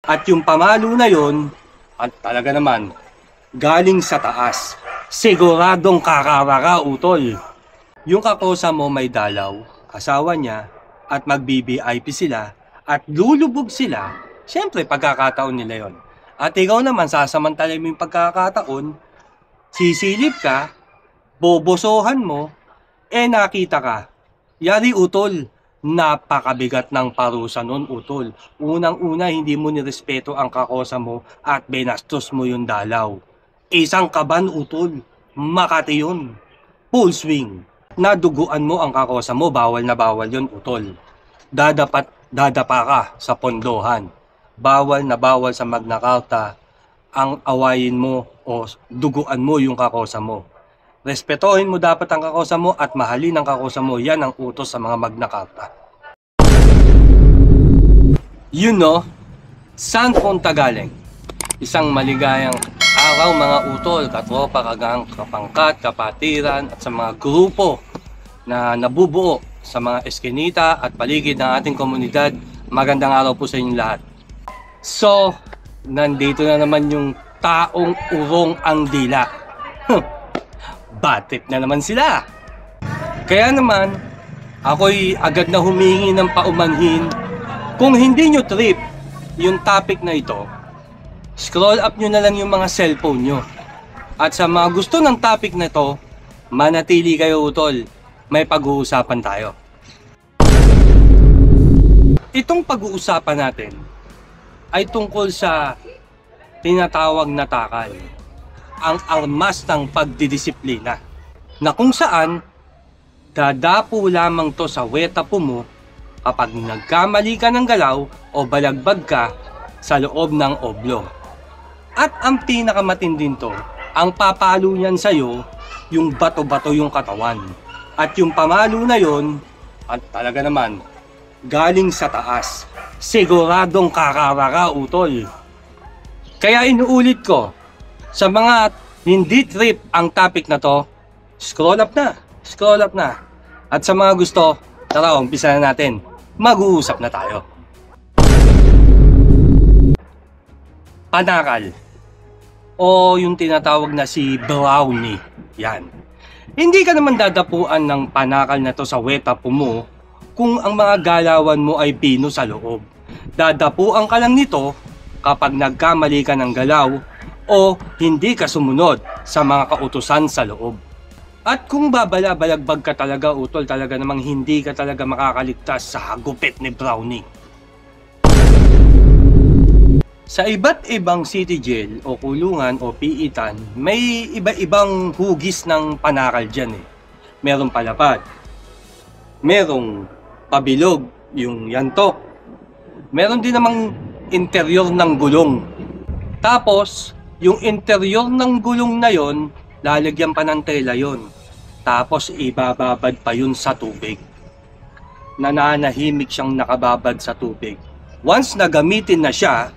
At yung pamalo na yon, at talaga naman, galing sa taas. Siguradong kakaraka, utol. Yung kakosa mo may dalaw, asawa niya, at mag-BBIP sila, at lulubog sila, syempre pagkakataon nila yon. At ikaw naman, sasamantala mo yung pagkakataon, sisilip ka, bobosohan mo, nakita ka. Yari, utol, napakabigat ng parusa nun, utol. Unang-una, hindi mo nirespeto ang kakosa mo at binastos mo yung dalaw. Isang kaban, utol. Makati yun. Full swing. Naduguan mo ang kakosa mo, bawal na bawal yun, utol. Dadapa ka sa pondohan. Bawal na bawal sa Magna Carta ang awayin mo o duguan mo yung kakosa mo. Respetohin mo dapat ang kakosa mo at mahalin ang kakosa mo. Yan ang utos sa mga Magna Carta. You know, saan punta galing? Isang maligayang araw mga utol, katropa, kagang, kapangkat, kapatiran at sa mga grupo na nabubuo sa mga eskinita at paligid ng ating komunidad. Magandang araw po sa inyong lahat. So, nandito na naman yung taong urong ang dila. Bad trip na naman sila. Kaya naman, ako'y agad na humingi ng paumanhin. Kung hindi nyo trip yung topic na ito, scroll up nyo na lang yung mga cellphone nyo. At sa mga gusto ng topic na ito, manatili kayo, utol. May pag-uusapan tayo. Itong pag-uusapan natin ay tungkol sa tinatawag na takal. Ang armas ng pagdidisiplina, na kung saan dadapo lamang to sa wetapo mo kapag nagkamali ka ng galaw o balagbag ka sa loob ng oblo. At ang pinakamatindin to, ang papalo niyan sa'yo, yung bato-bato yung katawan. At yung pamalo na yon, at talaga naman, galing sa taas. Siguradong kakaraka, utol. Kaya inuulit ko, sa mga hindi trip ang topic na to, scroll up na. Scroll up na. At sa mga gusto, tara, umpisa na natin. Mag-uusap na tayo. Panakal. O yung tinatawag na si brownie. Yan. Hindi ka naman dadapuan ng panakal na to sa wetapo mo kung ang mga galawan mo ay pino sa loob. Dadapuan ka lang nito kapag nagkamali ka ng galaw o hindi ka sumunod sa mga kautusan sa loob. At kung babala-balagbag ka talaga, utol, talaga namang hindi ka talaga makakaligtas sa hagupit ni Brownie. Sa iba't ibang city jail o kulungan o piitan, may iba-ibang hugis ng panakal dyan eh. Merong palapad, merong pabilog, yung yantok, meron din namang interior ng gulong. Tapos, yung interior ng gulong na yon, lalagyan pa ng tela yon. Tapos ibababad pa yun sa tubig. Nananahimik siyang nakababad sa tubig. Once nagamitin na siya,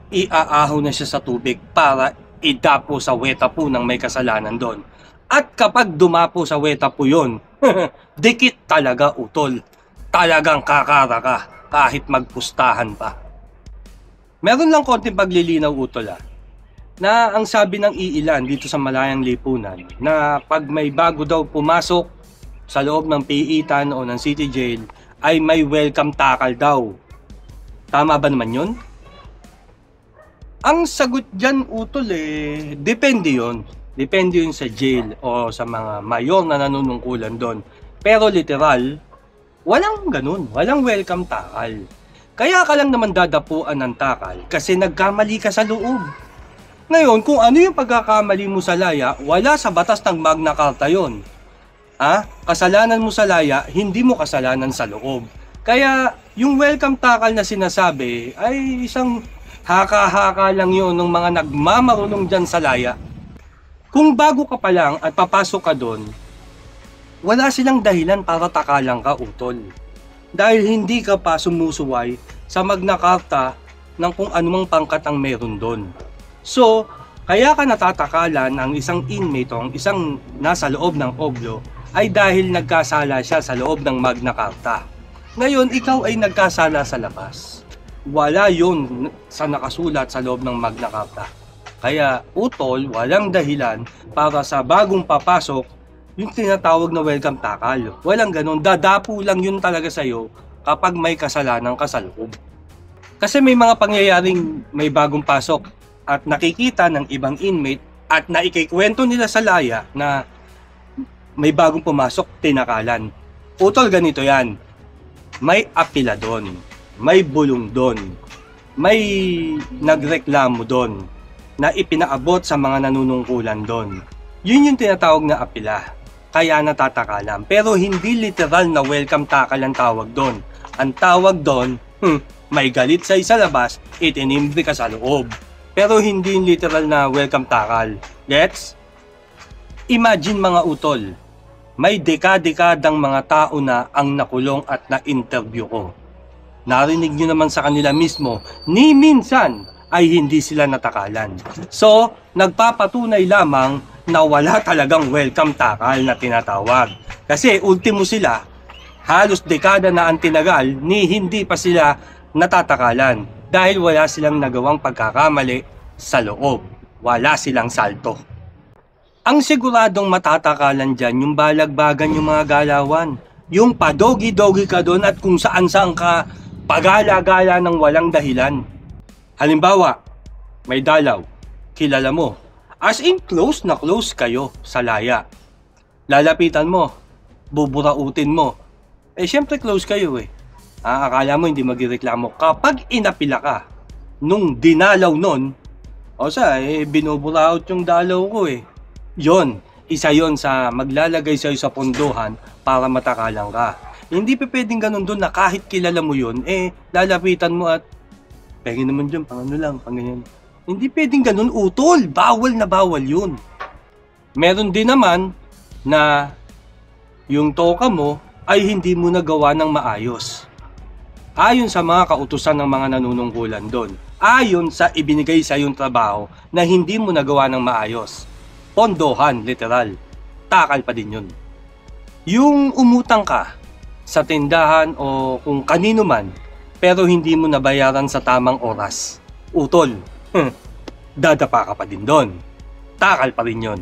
iaahaw na siya sa tubig para idapo sa wetapo ng may kasalanan doon. At kapag dumapo sa wetapo yun, dikit talaga, utol. Talagang kakaraka kahit magpustahan pa. Meron lang konting paglilinaw, utol, na ang sabi ng iilan dito sa Malayang Lipunan na pag may bago daw pumasok sa loob ng piitan o ng city jail ay may welcome takal daw. Tama ba naman yun? Ang sagot dyan, utol, depende yun. Depende yun sa jail o sa mga mayor na nanunungkulan doon. Pero literal, walang ganun. Walang welcome takal. Kaya ka lang naman dadapuan ng takal kasi nagkamali ka sa loob. Ngayon, kung ano yung pagkakamali mo sa laya, wala sa batas ng Magna Carta yun. Kasalanan mo sa laya, hindi mo kasalanan sa loob. Kaya, yung welcome takal na sinasabi ay isang haka-haka lang yun ng mga nagmamarunong dyan sa laya. Kung bago ka pa lang at papasok ka doon, wala silang dahilan para takalan ka, utol. Dahil hindi ka pa sumusuway sa Magna Carta ng kung anumang pangkat ang meron doon. So, kaya ka natatakalan ang isang inmate o ang isang nasa loob ng oblo ay dahil nagkasala siya sa loob ng Magna Carta. Ngayon, ikaw ay nagkasala sa labas. Wala yun sa nakasulat sa loob ng Magna Carta. Kaya utol, walang dahilan para sa bagong papasok yung tinatawag na welcome takal. Walang ganun, dadapo lang yun talaga sa'yo kapag may kasalanan ka sa loob. Kasi may mga pangyayaring may bagong pasok at nakikita ng ibang inmate at naikikwento nila sa laya na may bagong pumasok, tinakalan. Utol, ganito yan. May apila doon. May bulong doon, may nagreklamo doon na ipinaabot sa mga nanunungkulan doon. Yun yung tinatawag na apila, kaya natatakalan. Pero hindi literal na welcome takal ang tawag doon. Ang tawag doon, may galit sa isa labas, itinimbre ka sa loob. Pero hindi literal na welcome takal. Gets? Imagine mga utol, may dekadang mga tao na ang nakulong at na-interview ko. Narinig nyo naman sa kanila mismo, ni minsan ay hindi sila natakalan. So, nagpapatunay lamang na wala talagang welcome takal na tinatawag. Kasi ultimo sila, halos dekada na ang tinagal ni hindi pa sila natatakalan dahil wala silang nagawang pagkakamali sa loob. Wala silang salto. Ang siguradong matatakalan dyan, yung balagbagan yung mga galawan. Yung padogi-dogi ka doon at kung saan-saan ka pagala-gala ng walang dahilan. Halimbawa, may dalaw, kilala mo. As in close na close kayo sa laya. Lalapitan mo, buburautin mo. Syempre close kayo Akala mo hindi magreklamo. Kapag inapila ka, nung dinalaw nun, binuburaot yung dalaw ko Yon, isa yon sa maglalagay sa'yo sa pondohan para matakalan ka. Hindi pa pwedeng ganun doon na kahit kilala mo yun, lalapitan mo at pwede naman dyan, pang ganyan. Hindi pwedeng ganun, utol. Bawal na bawal yun. Meron din naman na yung toka mo ay hindi mo nagawa ng maayos. Ayon sa mga kautusan ng mga nanunungkulan doon. Ayon sa ibinigay sa yung trabaho na hindi mo nagawa ng maayos. Pondohan, literal. Takal pa din yun. Yung umutang ka sa tindahan o kung kanino man, pero hindi mo nabayaran sa tamang oras. Utol, dadapa ka pa din doon. Takal pa rin yun.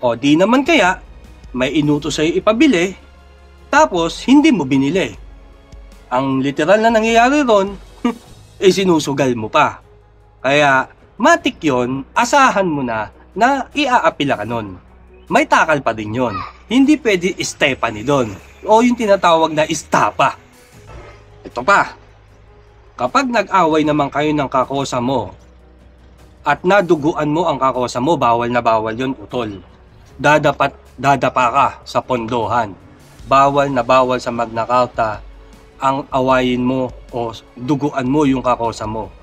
O di naman kaya, may inutos sa'yo ipabili, tapos hindi mo binili. Ang literal na nangyayari ron, sinusugal mo pa. Kaya, matik yun, asahan mo na iaapila ka nun. May takal pa din yun. Hindi pwede Stephanie doon. O yung tinatawag na istapa. Ito pa. Kapag nag-away naman kayo ng kakosa mo at naduguan mo ang kakosa mo, bawal na bawal yun, utol. Dadapa ka sa pondohan. Bawal na bawal sa Magna Carta ang awayin mo o duguan mo yung kakosa mo.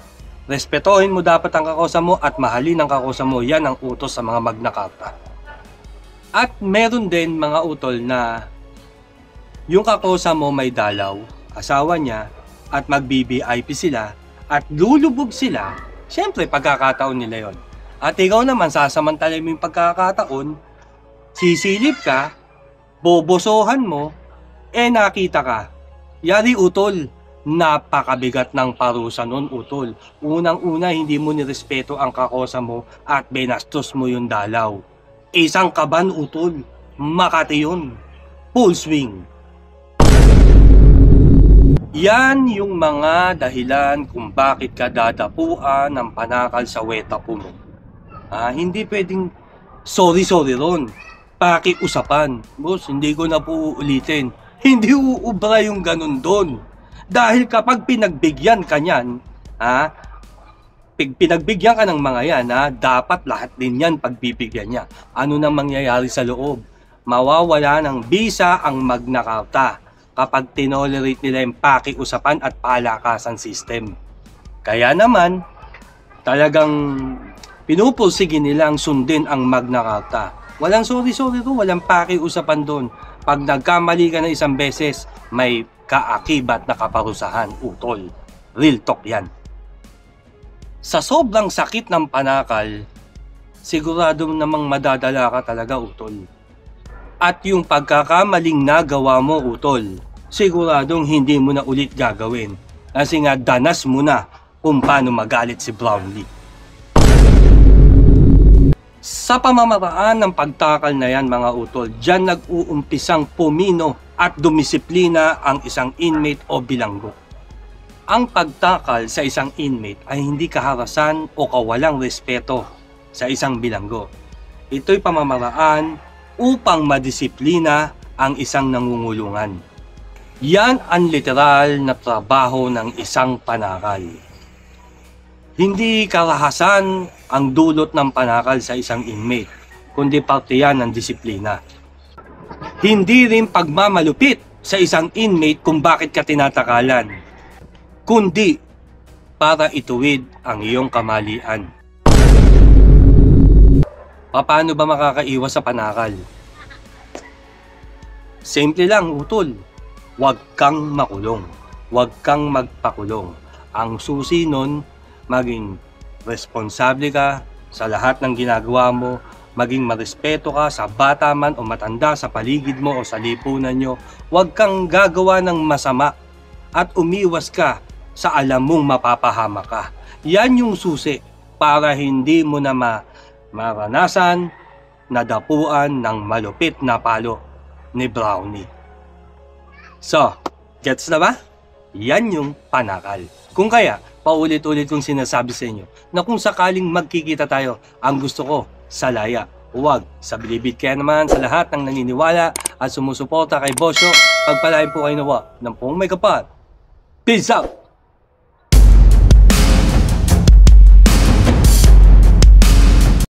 Respetohin mo dapat ang kakosa mo at mahalin ang kakosa mo. Yan ang utos sa mga Magna Carta. At meron din mga utol na yung kakosa mo may dalaw, asawa niya, at mag-BBIP sila, at lulubog sila, syempre pagkakataon nila yon. At ikaw naman, sasamantala mo yung pagkakataon, sisilip ka, bobosohan mo, nakita ka. Yari utol, napakabigat ng parusa nun utol. Unang-una, hindi mo nirespeto ang kakosa mo at binastos mo yung dalaw. Isang kaban utol, Makati yun. Full swing. Yan yung mga dahilan kung bakit ka dadapuan ng panakal sa wetapo mo. Hindi pwedeng sorry ron. Pakiusapan. Boss, hindi ko na po uulitin. Hindi uubra yung ganun doon. Dahil kapag pinagbigyan ka niyan, pinagbigyan ka ng mga yan, dapat lahat din yan pagbibigyan niya. Ano nang mangyayari sa loob? Mawawala ng bisa ang Magna Carta kapag tinolerate nila yung pakiusapan at palakasan system. Kaya naman, talagang pinupulsige nilang sundin ang Magna Carta. Walang sorry doon, walang pakiusapan doon. Pag nagkamali ka na isang beses, may kaakibat na kaparusahan, utol. Real talk yan. Sa sobrang sakit ng panakal, sigurado namang madadala ka talaga, utol. At yung pagkakamaling nagawa mo, utol, siguradong hindi mo na ulit gagawin. Kasi nga danas mo na kung paano magalit si Brownlee. Sa pamamaraan ng pagtakal na yan mga utol, dyan nag-uumpisang pumino at dumisiplina ang isang inmate o bilanggo. Ang pagtakal sa isang inmate ay hindi kaharasan o kawalang respeto sa isang bilanggo. Ito'y pamamaraan upang madisiplina ang isang nangungulungan. Yan ang literal na trabaho ng isang panakal. Hindi karahasan ang dulot ng panakal sa isang inmate, kundi parte yan ng disiplina. Hindi rin pagmamalupit sa isang inmate kung bakit ka tinatakalan, kundi para ituwid ang iyong kamalian. Paano ba makakaiwas sa panakal? Simple lang, utol. Huwag kang makulong. Huwag kang magpakulong. Ang susi nun, maging responsable ka sa lahat ng ginagawa mo, maging marespeto ka sa bata man o matanda sa paligid mo o sa lipunan nyo. Huwag kang gagawa ng masama at umiwas ka sa alam mong mapapahama ka. Yan yung susi para hindi mo na maranasan nadapuan ng malupit na palo ni Brownlee. So, gets na ba? Yan yung panakal. Kung kaya, paulit-ulit kong sinasabi sa inyo na kung sakaling magkikita tayo, ang gusto ko, salaya. Huwag sa bilibid. Kaya naman sa lahat ng naniniwala at sumusuporta kay Bosyo, pagpalain po kayo nawa ng pong may kapal. Peace out!